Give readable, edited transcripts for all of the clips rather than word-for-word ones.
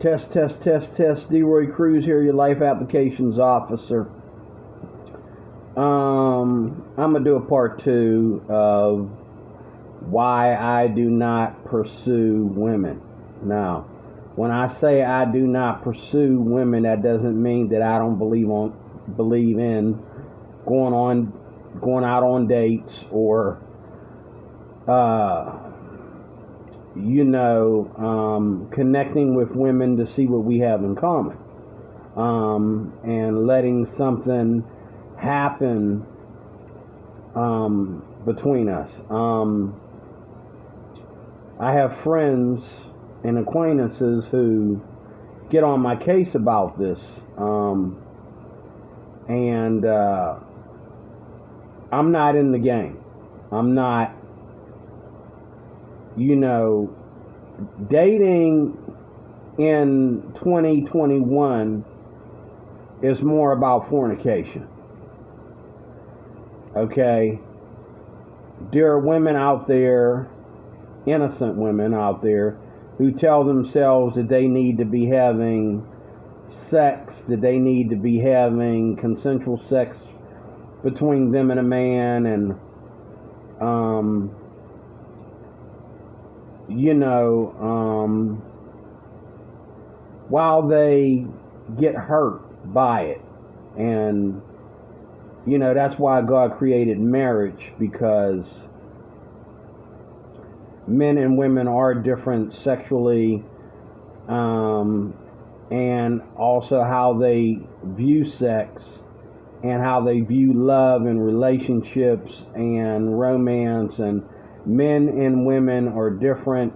Test, test, test, test. D-Roy Cruz here, your life applications officer. I'm going to do a part 2 of why I do not pursue women. Now, when I say I do not pursue women, that doesn't mean that I don't believe in going out on dates or connecting with women to see what we have in common, and letting something happen between us. I have friends and acquaintances who get on my case about this, and I'm not in the game. I'm not, dating in 2021 is more about fornication. Okay? There are women out there, innocent women out there, who tell themselves that they need to be having sex, that they need to be having consensual sex between them and a man, and while they get hurt by it. And that's why God created marriage, because men and women are different sexually, and also how they view sex and how they view love and relationships and romance. And men and women are different,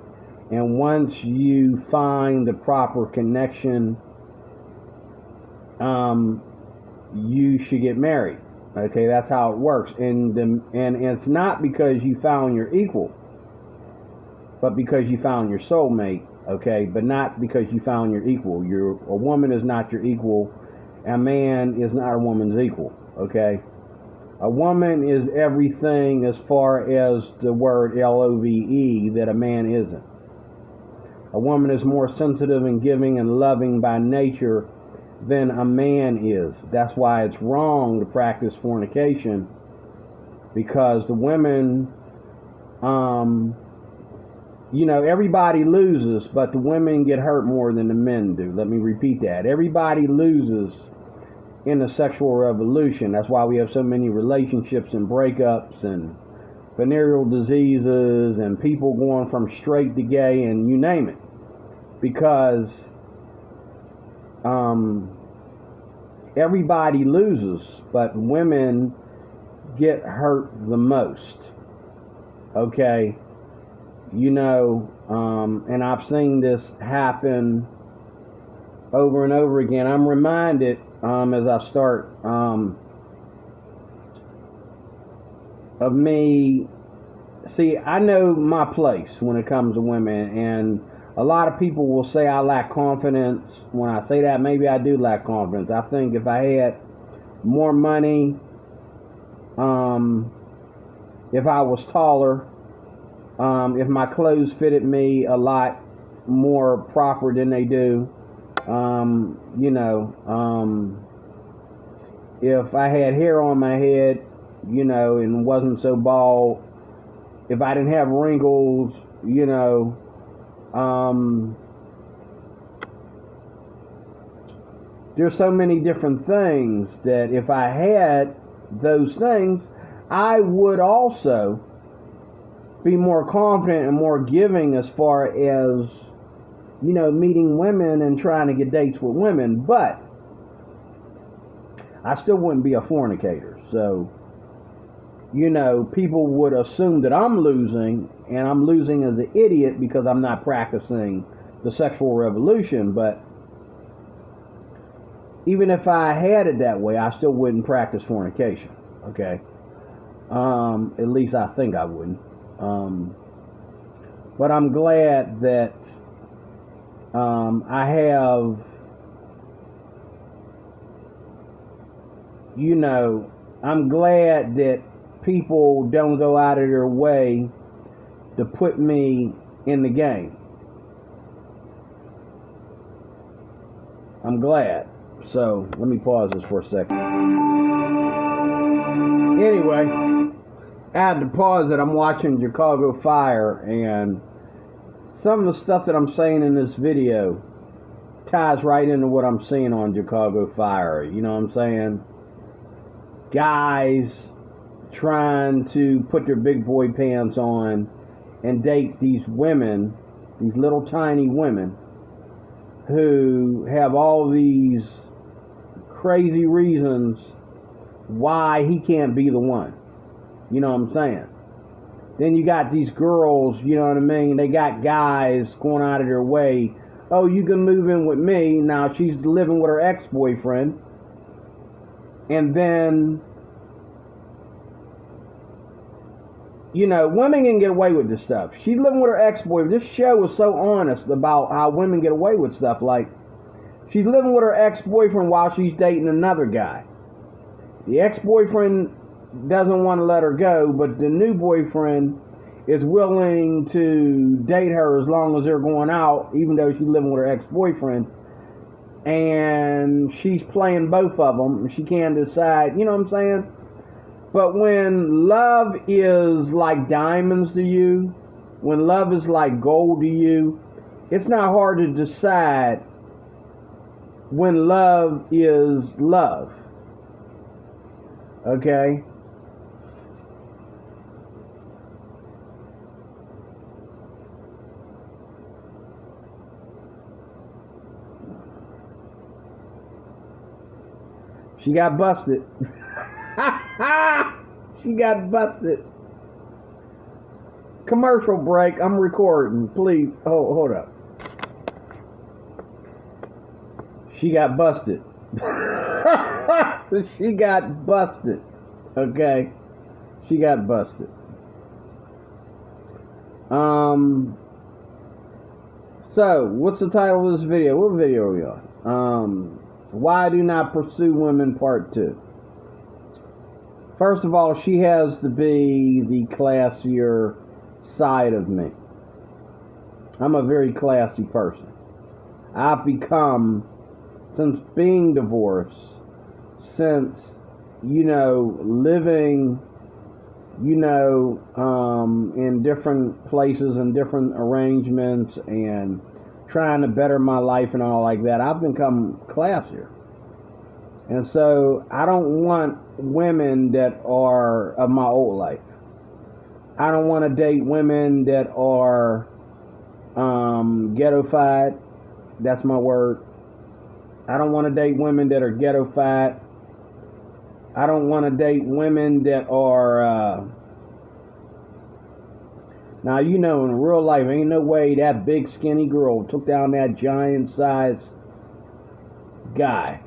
and once you find the proper connection, you should get married. Okay, that's how it works. And it's not because you found your equal, but because you found your soulmate. Okay, but not because you found your equal. A woman is not your equal. A man is not a woman's equal. Okay, a woman is everything as far as the word love that a man isn't. A woman is more sensitive and giving and loving by nature than a man is. That's why it's wrong to practice fornication, because the women, everybody loses, but the women get hurt more than the men do. Let me repeat that. Everybody loses in the sexual revolution. That's why we have so many relationships and breakups and venereal diseases and people going from straight to gay and you name it. Because everybody loses, but women get hurt the most. Okay? And I've seen this happen over and over again. I'm reminded as I start of me. See, I know my place when it comes to women, and a lot of people will say I lack confidence. When I say that, maybe I do lack confidence. I think if I had more money, if I was taller, if my clothes fitted me a lot more proper than they do, if I had hair on my head, and wasn't so bald, if I didn't have wrinkles, there's so many different things that if I had those things, I would also be more confident and more giving as far as, meeting women and trying to get dates with women. But I still wouldn't be a fornicator. So, people would assume that I'm losing, and I'm losing as an idiot because I'm not practicing the sexual revolution. But even if I had it that way, I still wouldn't practice fornication. Okay? At least I think I wouldn't. But I'm glad that I have, I'm glad that people don't go out of their way to put me in the game. I'm glad. So let me pause this for a second. Anyway, I had to pause it. I'm watching Chicago Fire, and some of the stuff that I'm saying in this video ties right into what I'm seeing on Chicago Fire. You know what I'm saying? Guys trying to put their big boy pants on and date these women, these little tiny women, who have all these crazy reasons why he can't be the one. You know what I'm saying? Then you got these girls, you know what I mean? They got guys going out of their way. Oh, you can move in with me. Now she's living with her ex-boyfriend. And then, you know, women can get away with this stuff. She's living with her ex-boyfriend. This show is so honest about how women get away with stuff. Like, she's living with her ex-boyfriend while she's dating another guy. The ex-boyfriend doesn't want to let her go, but the new boyfriend is willing to date her as long as they're going out, even though she's living with her ex-boyfriend. And she's playing both of them. She can't decide, you know what I'm saying? But when love is like diamonds to you, when love is like gold to you, it's not hard to decide when love is love. Okay? She got busted. She got busted. Commercial break. I'm recording. Please. Oh, hold up. She got busted. She got busted. Okay? She got busted. So, what's the title of this video? What video are we on? Why Do Not Pursue Women Part 2. First of all, she has to be the classier side of me. I'm a very classy person. I've become, since being divorced, since, you know, living, you know, in different places and different arrangements and trying to better my life and all like that, I've become classier. And so I don't want women that are of my old life. I don't want to date women that are ghetto-fied. That's my word. I don't want to date women that are ghetto-fied. I don't want to date women that are now, you know, in real life, ain't no way that big skinny girl took down that giant size guy.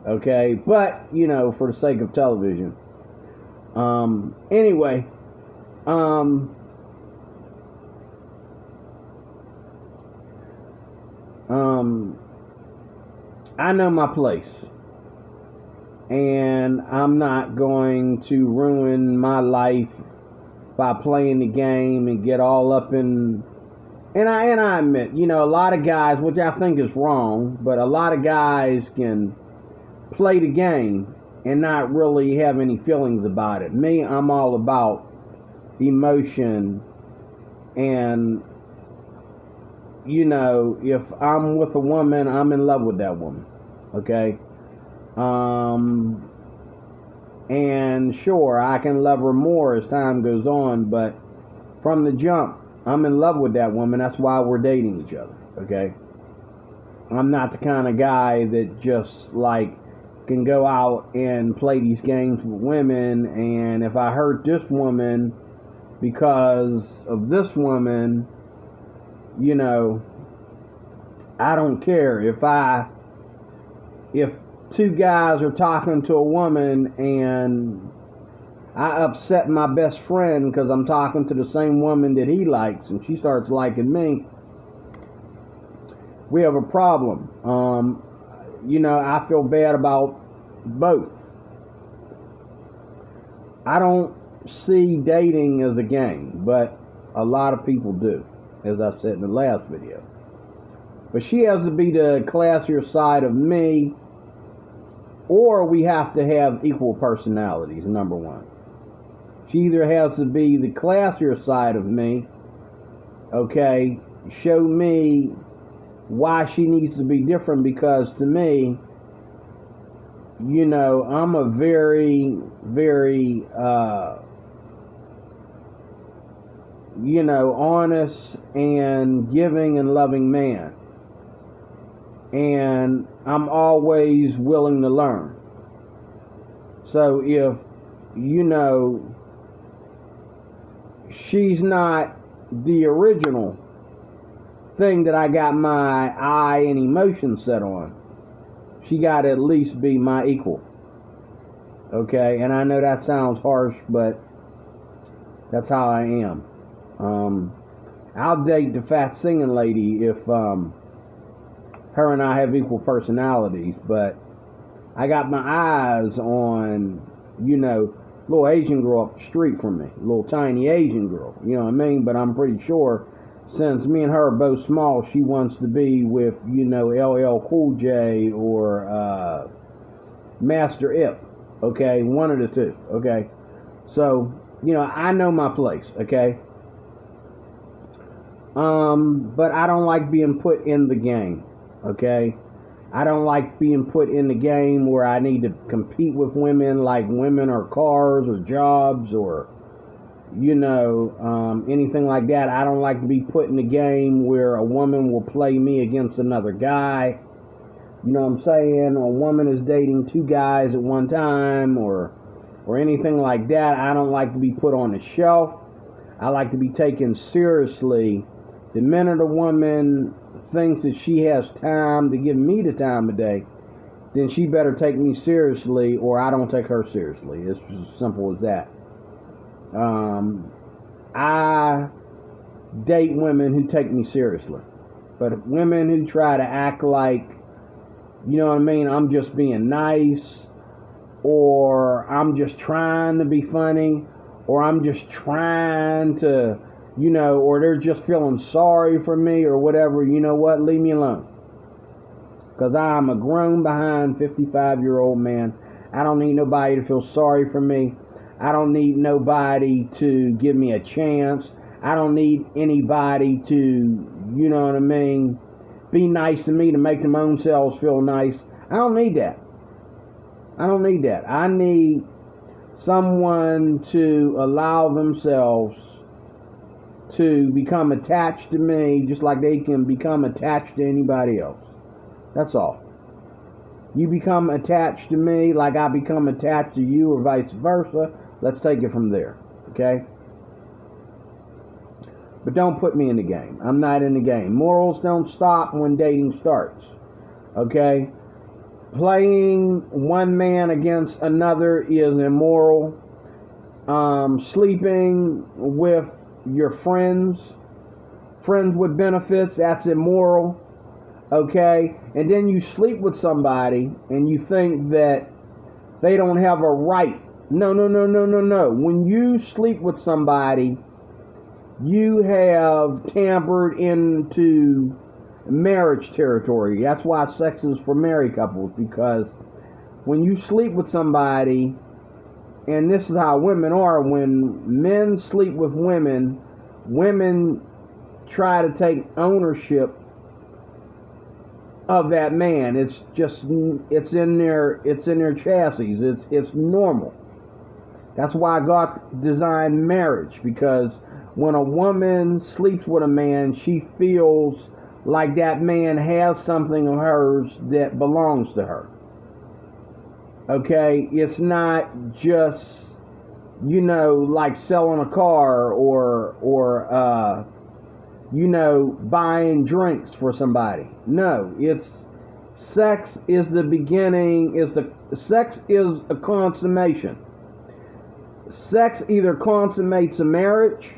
Okay, but, you know, for the sake of television. Anyway, I know my place. And I'm not going to ruin my life by playing the game and get all up in... And I admit, you know, a lot of guys, which I think is wrong, but a lot of guys can play the game and not really have any feelings about it. Me, I'm all about emotion, and, you know, if I'm with a woman, I'm in love with that woman. Okay? And sure, I can love her more as time goes on, but from the jump, I'm in love with that woman. That's why we're dating each other. Okay? I'm not the kind of guy that just, like, can go out and play these games with women, and if I hurt this woman because of this woman, you know, I don't care. If two guys are talking to a woman and I upset my best friend because I'm talking to the same woman that he likes and she starts liking me, we have a problem. You know, I feel bad about both. I don't see dating as a game, but a lot of people do, as I said in the last video. But she has to be the classier side of me, or we have to have equal personalities, number one. She either has to be the classier side of me, okay, show me why she needs to be different, because to me, you know, I'm a very, very, you know, honest and giving and loving man. And I'm always willing to learn. So if, you know, she's not the original thing that I got my eye and emotion set on, she got to at least be my equal. Okay, and I know that sounds harsh, but that's how I am. I'll date the fat singing lady if her and I have equal personalities, but I got my eyes on, you know, little Asian girl up the street from me, little tiny Asian girl, you know what I mean? But I'm pretty sure since me and her are both small, she wants to be with, you know, LL Cool J or Master Ip, okay? One of the two, okay? So, you know, I know my place, okay? But I don't like being put in the game, okay? I don't like being put in the game where I need to compete with women like women are cars or jobs or, you know, anything like that. I don't like to be put in the game where a woman will play me against another guy. You know what I'm saying? A woman is dating two guys at one time or anything like that. I don't like to be put on the shelf. I like to be taken seriously. The minute a woman thinks that she has time to give me the time of day, then she better take me seriously or I don't take her seriously. It's just as simple as that. I date women who take me seriously. But women who try to act like, you know what I mean, I'm just being nice, or I'm just trying to be funny, or I'm just trying to, you know, or they're just feeling sorry for me or whatever, you know what, leave me alone. Because I'm a grown behind 55-year-old man. I don't need nobody to feel sorry for me. I don't need nobody to give me a chance. I don't need anybody to, you know what I mean, be nice to me to make them own selves feel nice. I don't need that. I don't need that. I need someone to allow themselves to become attached to me just like they can become attached to anybody else. That's all. You become attached to me like I become attached to you or vice versa. Let's take it from there. Okay? But don't put me in the game. I'm not in the game. Morals don't stop when dating starts. Okay? Playing one man against another is immoral. Sleeping with your friends with benefits, that's immoral. Okay? And then you sleep with somebody and you think that they don't have a right. No. When you sleep with somebody, you have tampered into marriage territory. That's why sex is for married couples, because when you sleep with somebody, and this is how women are, when men sleep with women, women try to take ownership of that man. It's just, it's in their chassis. It's normal. That's why God designed marriage, because when a woman sleeps with a man, she feels like that man has something of hers that belongs to her. Okay? It's not just, you know, like selling a car or you know, buying drinks for somebody. No, it's sex is the beginning, sex is a consummation. Sex either consummates a marriage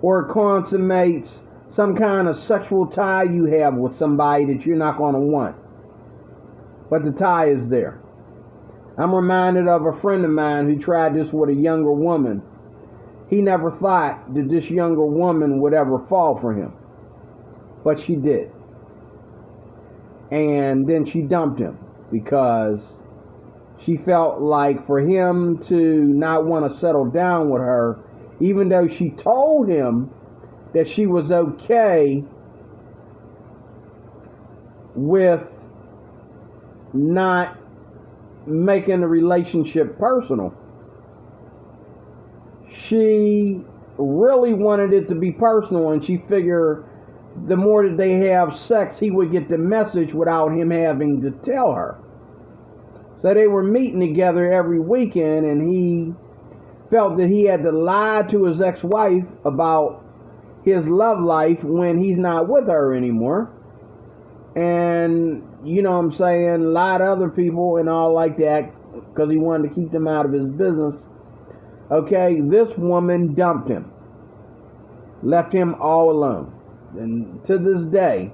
or it consummates some kind of sexual tie you have with somebody that you're not going to want. But the tie is there. I'm reminded of a friend of mine who tried this with a younger woman. He never thought that this younger woman would ever fall for him. but she did. And then she dumped him because she felt like for him to not want to settle down with her, even though she told him that she was okay with not making the relationship personal, she really wanted it to be personal, and she figured the more that they have sex, he would get the message without him having to tell her. So they were meeting together every weekend, and he felt that he had to lie to his ex-wife about his love life when he's not with her anymore. And, you know what I'm saying, lie to other people and all like that because he wanted to keep them out of his business. Okay, this woman dumped him, left him all alone. And to this day,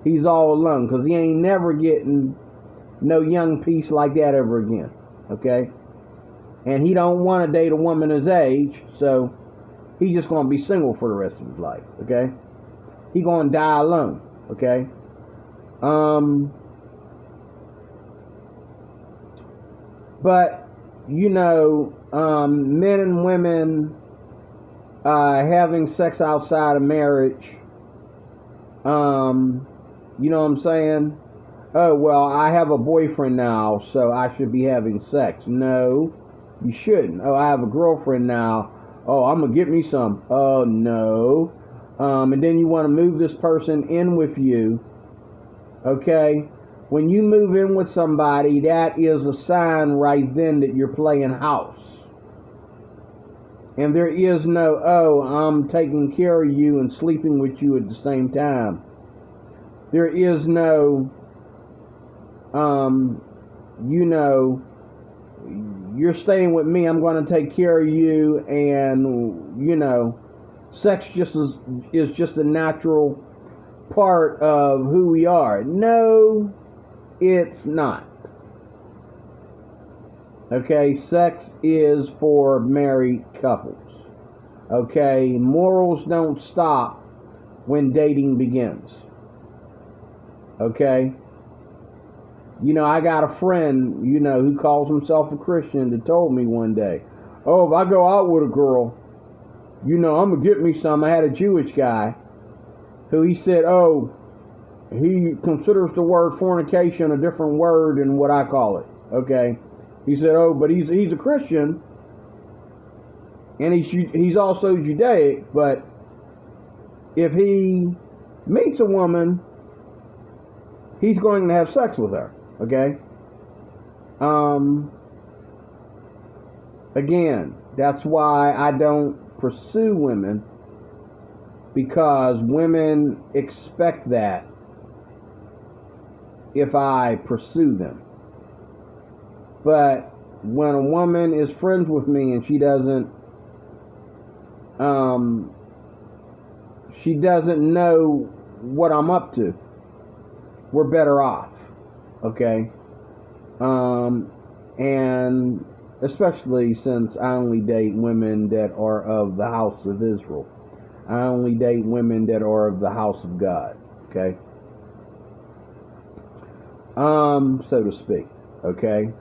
he's all alone because he ain't never getting no young piece like that ever again. Okay? And he don't want to date a woman his age, so he's just going to be single for the rest of his life. Okay? He going to die alone. Okay? But, you know, men and women having sex outside of marriage, you know what I'm saying? Oh, well, I have a boyfriend now, so I should be having sex. No, you shouldn't. Oh, I have a girlfriend now. Oh, I'm going to get me some. Oh, no. And then you want to move this person in with you. Okay? When you move in with somebody, that is a sign right then that you're playing house. And there is no, oh, I'm taking care of you and sleeping with you at the same time. There is no, you know, you're staying with me, I'm going to take care of you, and, you know, sex is just a natural part of who we are. No, it's not. Okay, sex is for married couples. Okay, morals don't stop when dating begins. Okay? You know, I got a friend, you know, who calls himself a Christian that told me one day, oh, if I go out with a girl, you know, I'm going to get me some. I had a Jewish guy who he said, oh, he considers the word fornication a different word than what I call it. Okay? He said, oh, but he's a Christian, and he's also Judaic, but if he meets a woman, he's going to have sex with her. Okay? Again, that's why I don't pursue women, because women expect that if I pursue them. But when a woman is friends with me and she doesn't know what I'm up to, we're better off. Okay? And especially since I only date women that are of the house of Israel. I only date women that are of the house of God. Okay? So to speak. Okay?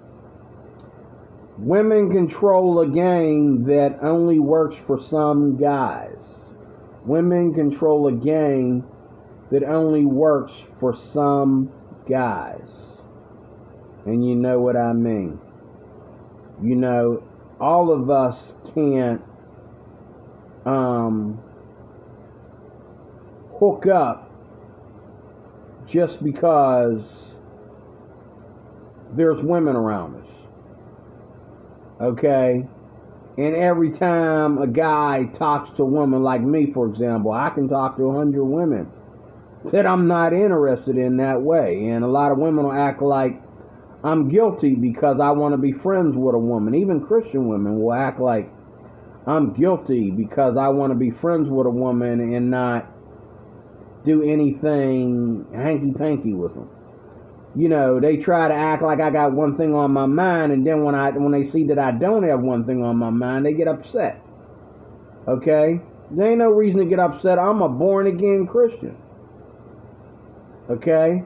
Women control a game that only works for some guys. Women control a game that only works for some guys. And you know what I mean. You know, all of us can't hook up just because there's women around us. Okay? And every time a guy talks to a woman like me, for example, I can talk to 100 women that I'm not interested in that way. And a lot of women will act like I'm guilty because I want to be friends with a woman. Even Christian women will act like I'm guilty because I want to be friends with a woman and not do anything hanky-panky with them. You know, they try to act like I got one thing on my mind, and then when they see that I don't have one thing on my mind, they get upset. Okay? There ain't no reason to get upset. I'm a born-again Christian. Okay?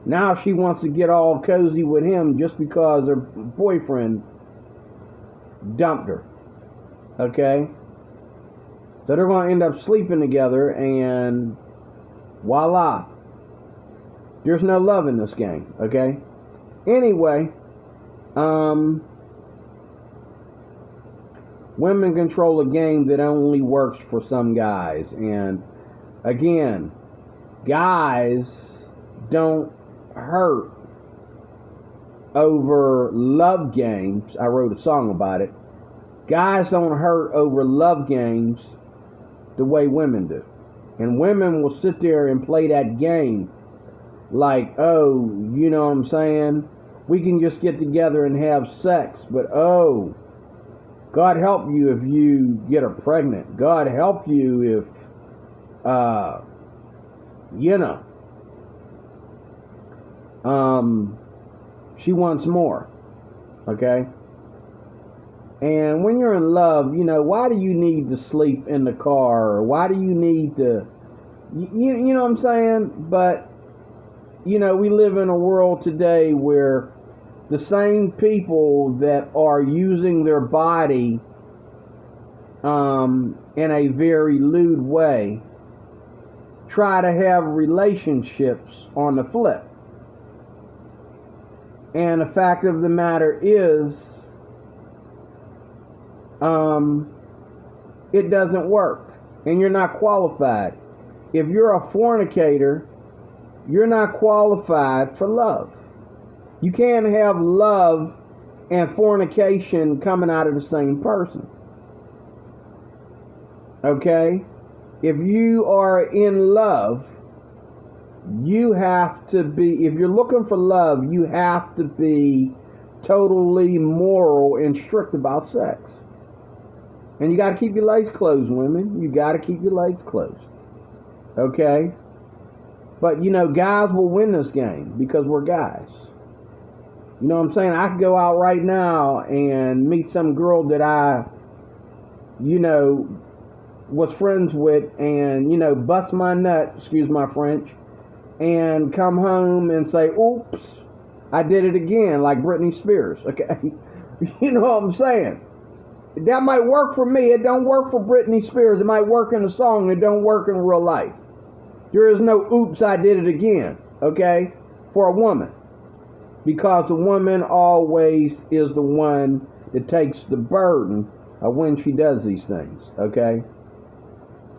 Now she wants to get all cozy with him just because her boyfriend dumped her. Okay? So they're going to end up sleeping together, and voila. There's no love in this game. Okay? Anyway, women control a game that only works for some guys. And again, guys don't hurt over love games. I wrote a song about it. Guys don't hurt over love games the way women do. And women will sit there and play that game like, oh, you know what I'm saying? We can just get together and have sex, but oh, God help you if you get her pregnant. God help you if, she wants more. Okay? And when you're in love, why do you need to sleep in the car? Or why do you need to, you know what I'm saying? But, we live in a world today where the same people that are using their body in a very lewd way try to have relationships on the flip. And the fact of the matter is, it doesn't work. And you're not qualified. If you're a fornicator, you're not qualified for love. You can't have love and fornication coming out of the same person. Okay? If you are in love, you have to be, if you're looking for love, you have to be totally moral and strict about sex. And you got to keep your legs closed, women. You got to keep your legs closed. Okay? But, guys will win this game because we're guys. You know what I'm saying? I could go out right now and meet some girl that I, was friends with and, bust my nut, excuse my French, and come home and say, oops, I did it again, like Britney Spears, okay? You know what I'm saying? That might work for me. It don't work for Britney Spears. It might work in a song. It don't work in real life. There is no oops, I did it again, okay, for a woman. Because the woman always is the one that takes the burden of when she does these things, okay?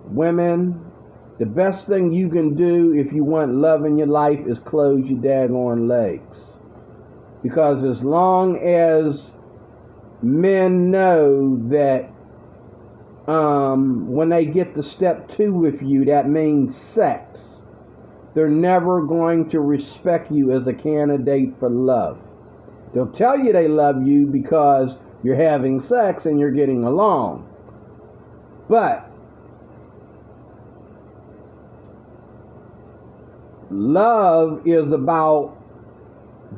Women, the best thing you can do if you want love in your life is close your daggone legs. Because as long as men know that when they get to step 2 with you, that means sex, they're never going to respect you as a candidate for love. They'll tell you they love you because you're having sex and you're getting along. But love is about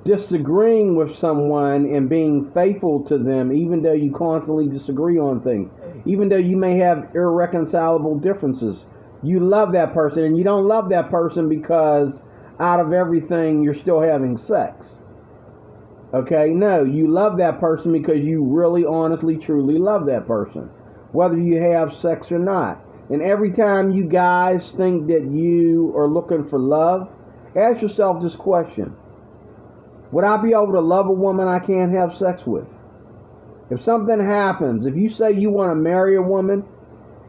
disagreeing with someone and being faithful to them even though you constantly disagree on things. Even though you may have irreconcilable differences. You love that person, and you don't love that person because out of everything you're still having sex. Okay? No, you love that person because you really, honestly, truly love that person. Whether you have sex or not. And every time you guys think that you are looking for love, ask yourself this question. Would I be able to love a woman I can't have sex with? If something happens, if you say you want to marry a woman,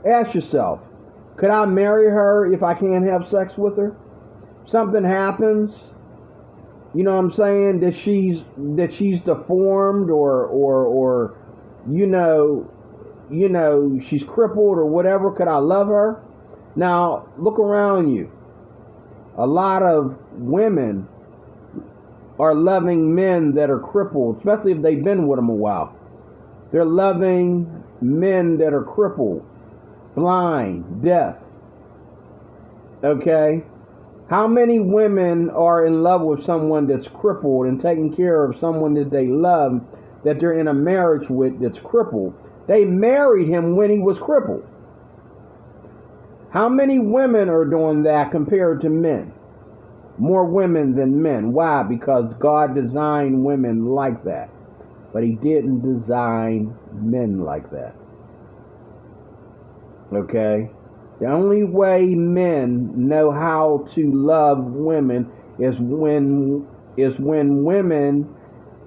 ask yourself, could I marry her if I can't have sex with her? Something happens, you know what I'm saying, that she's deformed or she's crippled or whatever, could I love her? Now, look around you. A lot of women are loving men that are crippled, especially if they've been with them a while. They're loving men that are crippled, blind, deaf. Okay? How many women are in love with someone that's crippled and taking care of someone that they love, that they're in a marriage with that's crippled? They married him when he was crippled. How many women are doing that compared to men? More women than men. Why? Because God designed women like that. But he didn't design men like that. Okay? The only way men know how to love women is when women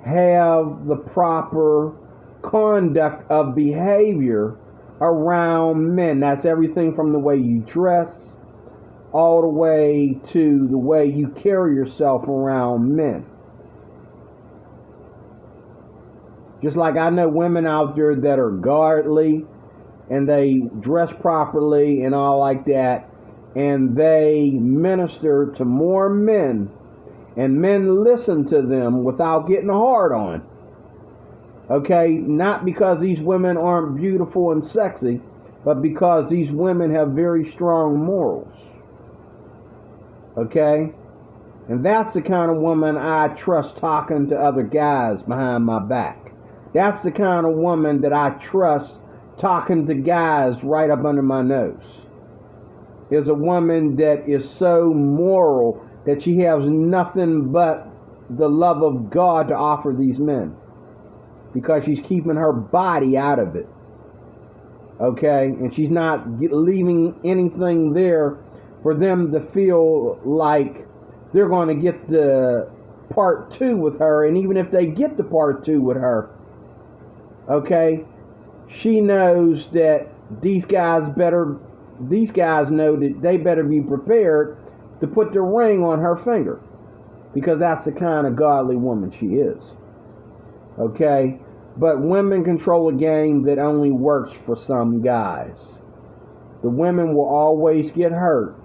have the proper conduct of behavior around men. That's everything from the way you dress all the way to the way you carry yourself around men. Just like I know women out there that are godly and they dress properly and all like that, and they minister to more men, and men listen to them without getting hard on. Okay, not because these women aren't beautiful and sexy, but because these women have very strong morals. Okay, and that's the kind of woman I trust talking to other guys behind my back. That's the kind of woman that I trust talking to guys right up under my nose. Is a woman that is so moral that she has nothing but the love of God to offer these men, because she's keeping her body out of it. Okay, and she's not leaving anything there for them to feel like they're going to get the part two with her. And even if they get the part two with her, okay, she knows that these guys know that they better be prepared to put the ring on her finger, because that's the kind of godly woman she is. Okay, but women control a game that only works for some guys. The women will always get hurt.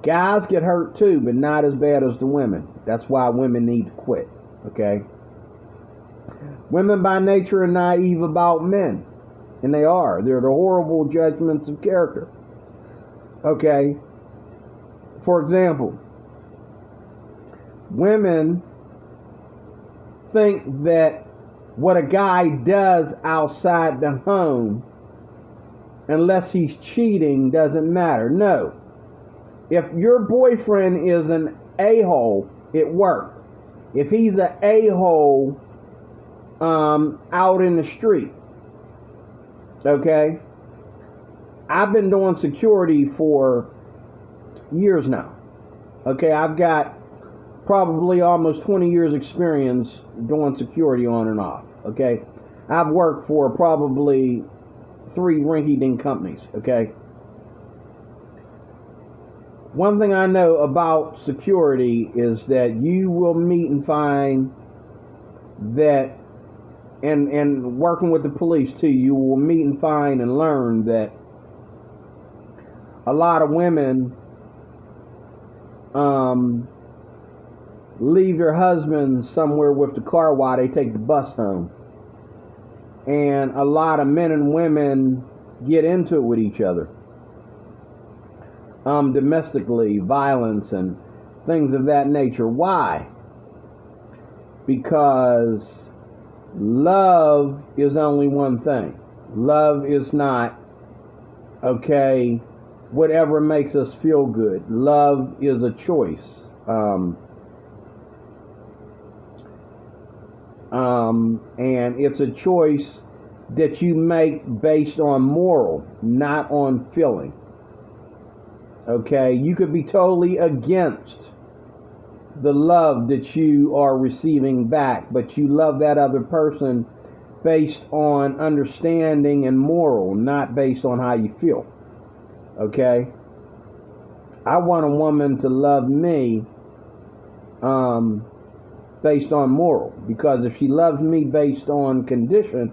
Guys get hurt too, but not as bad as the women. That's why women need to quit. Okay, women by nature are naive about men, and they are. They're the horrible judgments of character. Okay, for example, women think that what a guy does outside the home, unless he's cheating, doesn't matter. No. If your boyfriend is an a-hole, it worked. If he's an a-hole out in the street, okay? I've been doing security for years now. Okay, I've got probably almost 20 years experience doing security on and off. Okay, I've worked for probably 3 rinky-dink companies. Okay, one thing I know about security is that you will meet and find that, and working with the police too, you will meet and find and learn that a lot of women leave their husbands somewhere with the car while they take the bus home. And a lot of men and women get into it with each other. Domestically, violence and things of that nature. Why? Because love is only one thing. Love is not, okay, whatever makes us feel good. Love is a choice. And it's a choice that you make based on moral, not on feeling. Okay, you could be totally against the love that you are receiving back, but you love that other person based on understanding and moral, not based on how you feel. Okay, I want a woman to love me based on moral, because if she loves me based on condition,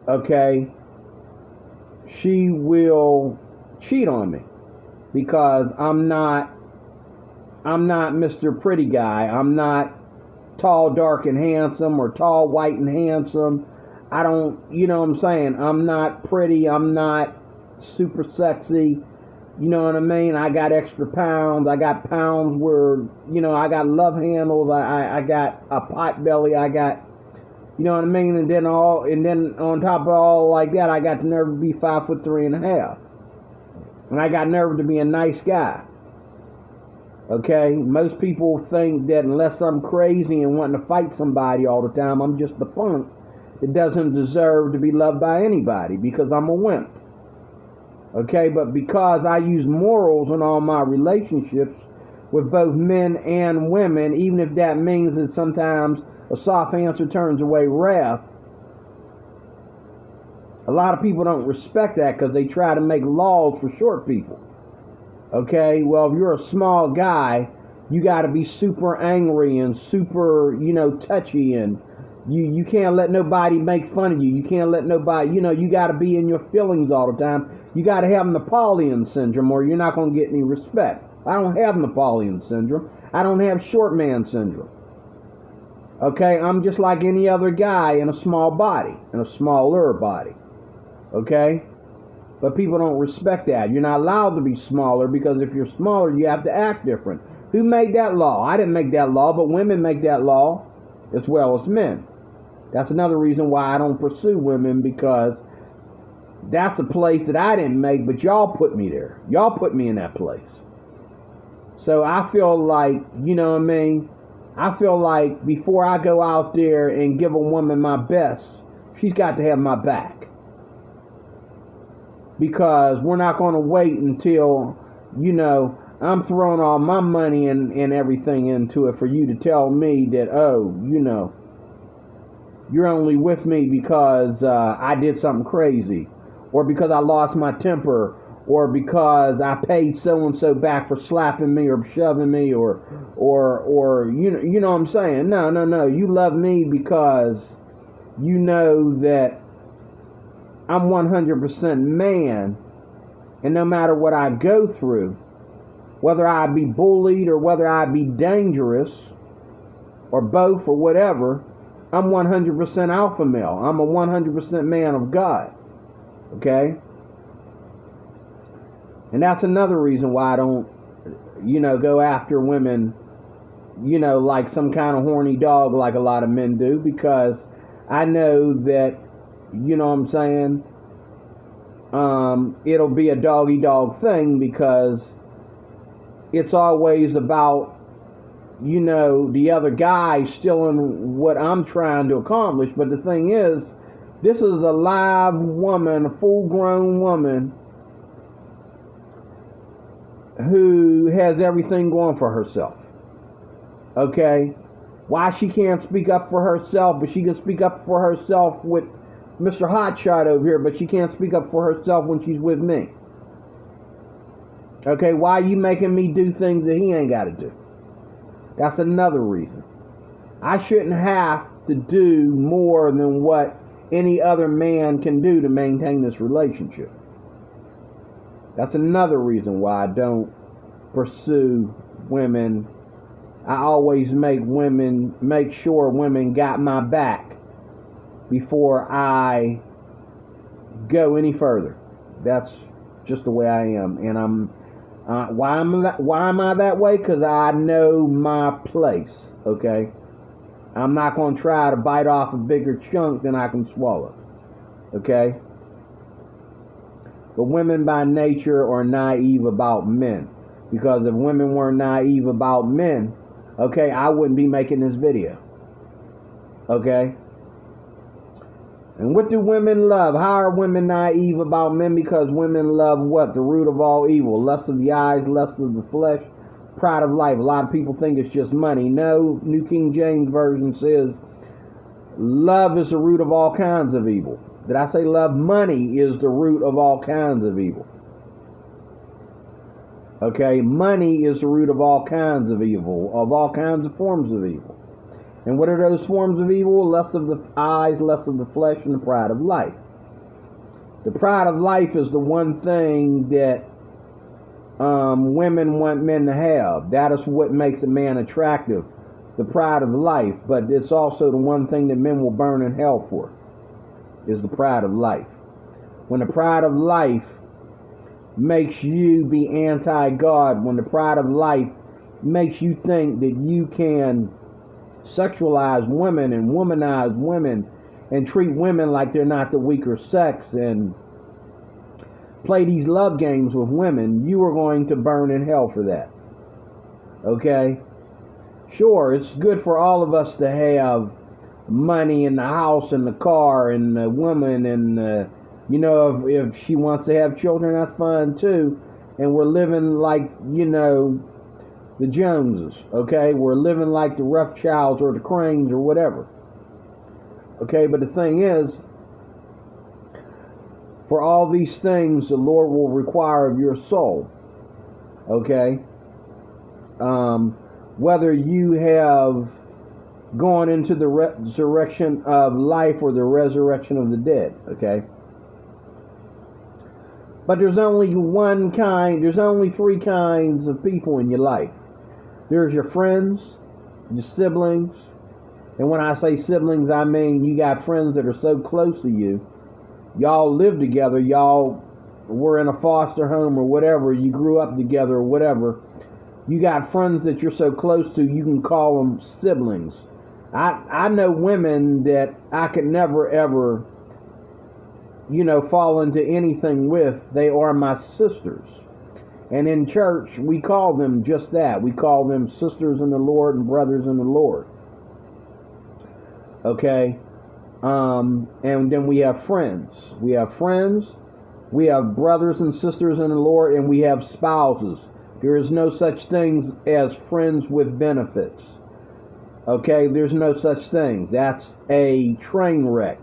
okay, she will cheat on me, because I'm not Mr. Pretty Guy. I'm not tall, dark, and handsome, or tall, white, and handsome. I don't, you know what I'm saying? I'm not pretty. I'm not super sexy. You know what I mean? I got extra pounds. I got pounds where, you know, I got love handles. I got a pot belly. I got, you know what I mean? And then on top of all like that, I got the nerve to be 5'3.5". And I got nerve to be a nice guy. Okay? Most people think that unless I'm crazy and wanting to fight somebody all the time, I'm just a punk that doesn't deserve to be loved by anybody because I'm a wimp. Okay? But because I use morals in all my relationships with both men and women, even if that means that sometimes a soft answer turns away wrath, a lot of people don't respect that because they try to make laws for short people. Okay, well, if you're a small guy, you got to be super angry and super, touchy, and you can't let nobody make fun of you. You can't let nobody, you got to be in your feelings all the time. You got to have Napoleon syndrome or you're not going to get any respect. I don't have Napoleon syndrome. I don't have short man syndrome. Okay, I'm just like any other guy in a small body, in a smaller body. Okay? But people don't respect that. You're not allowed to be smaller because if you're smaller, you have to act different. Who made that law? I didn't make that law, but women make that law as well as men. That's another reason why I don't pursue women, because that's a place that I didn't make, but y'all put me there. Y'all put me in that place. So I feel like, I feel like before I go out there and give a woman my best, she's got to have my back. Because we're not going to wait until, I'm throwing all my money and everything into it for you to tell me that, you're only with me because I did something crazy, or because I lost my temper, or because I paid so-and-so back for slapping me or shoving me, or you know what I'm saying? No. You love me because you know that I'm 100% man, and no matter what I go through, whether I be bullied or whether I be dangerous, or both or whatever, I'm 100% alpha male. I'm a 100% man of God. Okay? And that's another reason why I don't, go after women, like some kind of horny dog like a lot of men do, because I know that, you know what I'm saying, it'll be a doggy-dog thing, because it's always about, the other guy stealing what I'm trying to accomplish. But the thing is, this is a live woman, a full-grown woman, who has everything going for herself. Okay? Why she can't speak up for herself, but she can speak up for herself with Mr. Hotshot over here, but she can't speak up for herself when she's with me. Okay, why are you making me do things that he ain't got to do? That's another reason. I shouldn't have to do more than what any other man can do to maintain this relationship. That's another reason why I don't pursue women. I always make sure women got my back before I go any further. That's just the way I am. And why am I that way? Because I know my place. Okay, I'm not going to try to bite off a bigger chunk than I can swallow. Okay, but women by nature are naive about men, because if women weren't naive about men, okay, I wouldn't be making this video. Okay. And what do women love? How are women naive about men? Because women love what? The root of all evil. Lust of the eyes, lust of the flesh, pride of life. A lot of people think it's just money. No, New King James Version says love is the root of all kinds of evil. Did I say love? Money is the root of all kinds of evil. Okay, money is the root of all kinds of evil, of all kinds of forms of evil. And what are those forms of evil? Lust of the eyes, lust of the flesh, and the pride of life. The pride of life is the one thing that women want men to have. That is what makes a man attractive, the pride of life. But it's also the one thing that men will burn in hell for, is the pride of life. When the pride of life makes you be anti-God, when the pride of life makes you think that you can sexualize women and womanize women and treat women like they're not the weaker sex and play these love games with women, you are going to burn in hell for that. Okay? Sure, it's good for all of us to have money in the house and the car and the woman and you know, if she wants to have children, that's fine too. And we're living like, you know, the Joneses, okay? We're living like the Rothschilds or the Cranes or whatever. Okay, but the thing is, for all these things, the Lord will require of your soul, okay? Whether you have gone into the resurrection of life or the resurrection of the dead, okay? But there's only three kinds of people in your life. There's your friends, your siblings, and when I say siblings, I mean you got friends that are so close to you. Y'all live together, y'all were in a foster home or whatever, you grew up together or whatever. You got friends that you're so close to, you can call them siblings. I know women that I could never ever, you know, fall into anything with. They are my sisters. And in church, we call them just that. We call them sisters in the Lord and brothers in the Lord. Okay? And then we have friends. We have friends, we have brothers and sisters in the Lord, and we have spouses. There is no such thing as friends with benefits. Okay? There's no such thing. That's a train wreck.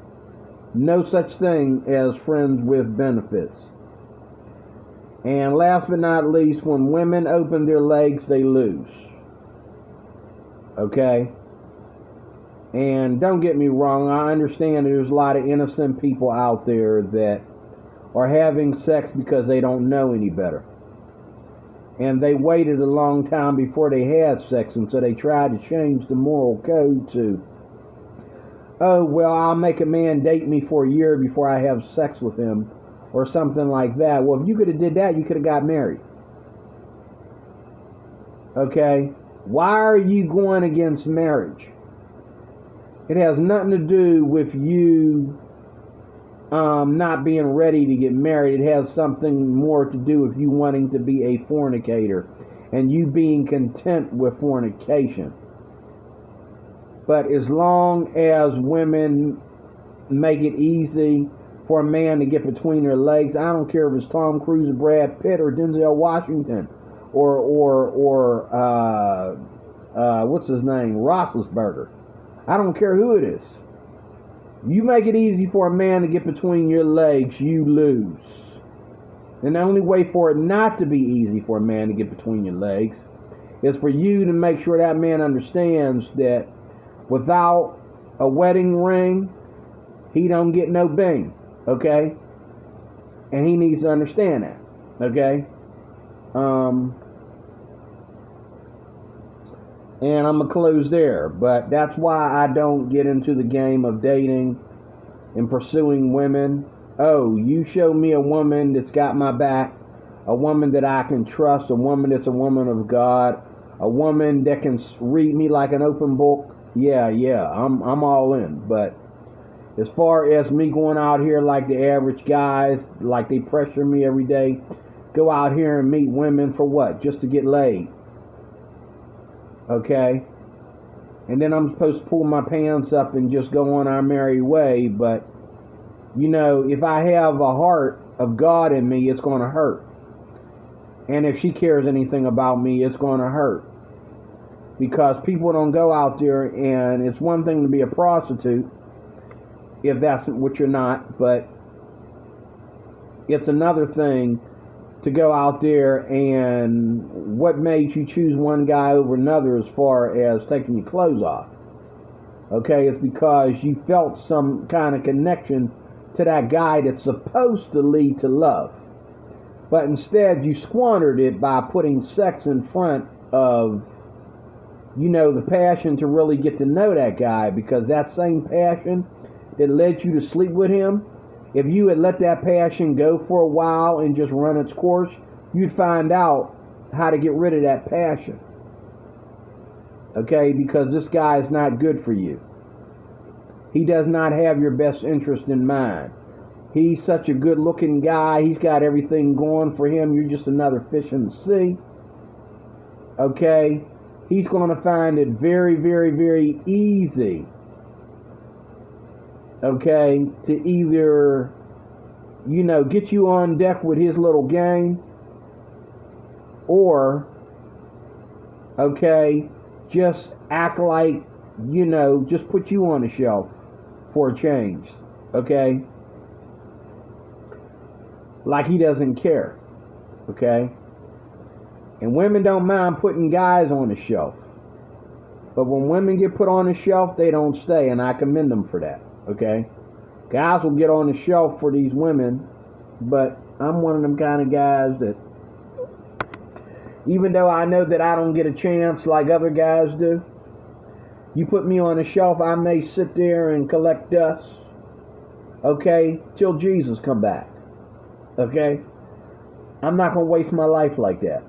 No such thing as friends with benefits. And last but not least, when women open their legs, they lose. Okay? And don't get me wrong, I understand there's a lot of innocent people out there that are having sex because they don't know any better. And they waited a long time before they had sex, and so they tried to change the moral code to, oh, well, I'll make a man date me for a year before I have sex with him, or something like that. Well, if you could have did that, you could have got married. Okay? Why are you going against marriage? It has nothing to do with you not being ready to get married. It has something more to do with you wanting to be a fornicator and you being content with fornication. But as long as women make it easy for a man to get between their legs, I don't care if it's Tom Cruise or Brad Pitt or Denzel Washington or what's his name, Roethlisberger. I don't care who it is. You make it easy for a man to get between your legs, you lose. And the only way for it not to be easy for a man to get between your legs is for you to make sure that man understands that without a wedding ring, he don't get no bing, okay? And he needs to understand that, okay? And I'm going to close there. But that's why I don't get into the game of dating and pursuing women. Oh, you show me a woman that's got my back, a woman that I can trust, a woman that's a woman of God, a woman that can read me like an open book. Yeah, I'm all in. But as far as me going out here like the average guys, like they pressure me every day, go out here and meet women for what? Just to get laid. Okay? And then I'm supposed to pull my pants up and just go on our merry way. But, you know, if I have a heart of God in me, it's going to hurt. And if she cares anything about me, it's going to hurt. Because people don't go out there, and it's one thing to be a prostitute, if that's what you're not, but it's another thing to go out there, and what made you choose one guy over another as far as taking your clothes off? Okay, it's because you felt some kind of connection to that guy that's supposed to lead to love. But instead, you squandered it by putting sex in front of, you know, the passion to really get to know that guy, because that same passion that led you to sleep with him, if you had let that passion go for a while and just run its course, you'd find out how to get rid of that passion. Okay, because this guy is not good for you. He does not have your best interest in mind. He's such a good looking guy. He's got everything going for him. You're just another fish in the sea. Okay? He's going to find it very, very, very easy, okay, to either, get you on deck with his little gang, or, okay, just act like, just put you on the shelf for a change, okay? Like he doesn't care, okay? And women don't mind putting guys on the shelf. But when women get put on the shelf, they don't stay, and I commend them for that, okay? Guys will get on the shelf for these women, but I'm one of them kind of guys that, even though I know that I don't get a chance like other guys do, you put me on the shelf, I may sit there and collect dust, okay, till Jesus come back, okay? I'm not going to waste my life like that.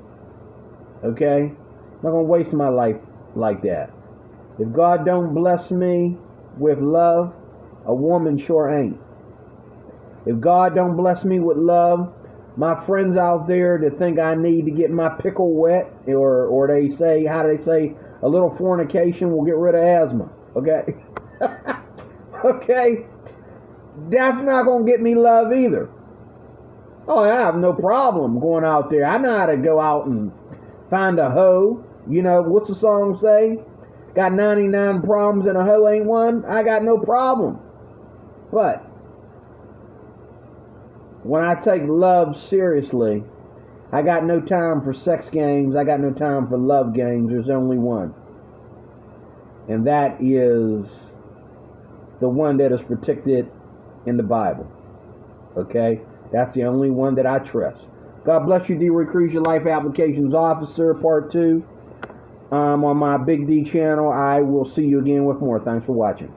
Okay? I'm not going to waste my life like that. If God don't bless me with love, a woman sure ain't. If God don't bless me with love, my friends out there that think I need to get my pickle wet, or they say, how do they say, a little fornication will get rid of asthma. Okay? Okay? That's not going to get me love either. Oh, I have no problem going out there. I know how to go out and find a hoe. What's the song say? Got 99 problems and a hoe ain't one. I got no problem. But when I take love seriously, I got no time for sex games. I got no time for love games. There's only one. And that is the one that is predicted in the Bible. Okay? That's the only one that I trust. God bless you, D. Recruit, your Life Applications Officer, Part 2. On my Big D channel. I will see you again with more. Thanks for watching.